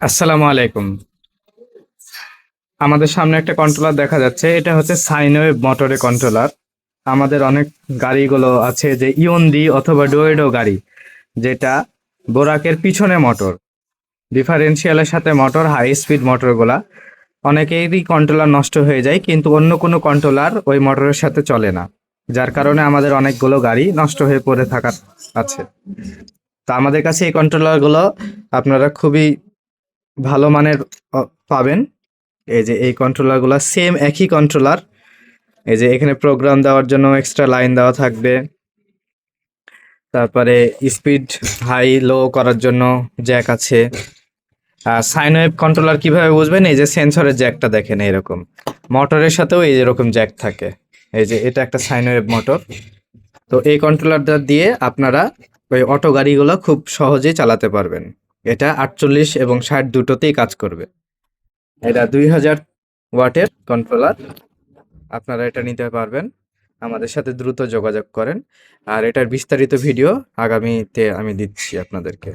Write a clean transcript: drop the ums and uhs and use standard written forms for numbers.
আসসালামু আলাইকুম। আমাদের সামনে একটা কন্ট্রোলার দেখা যাচ্ছে। এটা হচ্ছে সাইন ওয়েভ মোটরের কন্ট্রোলার। আমাদের অনেক গাড়িগুলো আছে যে ইয়ন্দি অথবা ডুয়েডো গাড়ি, যেটা বোরাকের পিছনে মোটর, ডিফারেন্সিয়ালের সাথে মোটর, হাই স্পিড মোটরগুলা অনেকেরই কন্ট্রোলার নষ্ট হয়ে যায়, কিন্তু অন্য কোনো কন্ট্রোলার ওই মোটরের সাথে চলে না, যার কারণে আমাদের অনেকগুলো গাড়ি নষ্ট হয়ে পড়ে থাকা আছে। তো আমাদের কাছে এই কন্ট্রোলারগুলো আপনারা খুবই ভালো মানের পাবেন। এই যে এই কন্ট্রোলারগুলো সেম একই কন্ট্রোলার। এই যে এখানে প্রোগ্রাম দেওয়ার জন্য এক্সট্রা লাইন দেওয়া থাকবে, তারপরে স্পিড হাই লো করার জন্য জ্যাক আছে। আর সাইন ওয়েভ কন্ট্রোলার কিভাবে বুঝবেন, এই যে সেন্সরের জ্যাকটা দেখেন, এরকম মোটরের সাথেও এই এরকম জ্যাক থাকে। এই যে এটা একটা সাইন ওয়েভ মোটর। তো এই কন্ট্রোলারটা দিয়ে আপনারা ওই অটো গাড়িগুলো খুব সহজেই চালাতে পারবেন। এটা 48 এবং 60 দুটোতেই কাজ করবে। এটা 2000 ওয়াটের কন্ট্রোলার। আপনারা এটা নিতে পারবেন। আমাদের সাথে দ্রুত যোগাযোগ করেন। আর এটার বিস্তারিত ভিডিও আগামীতে আমি দিচ্ছি আপনাদেরকে।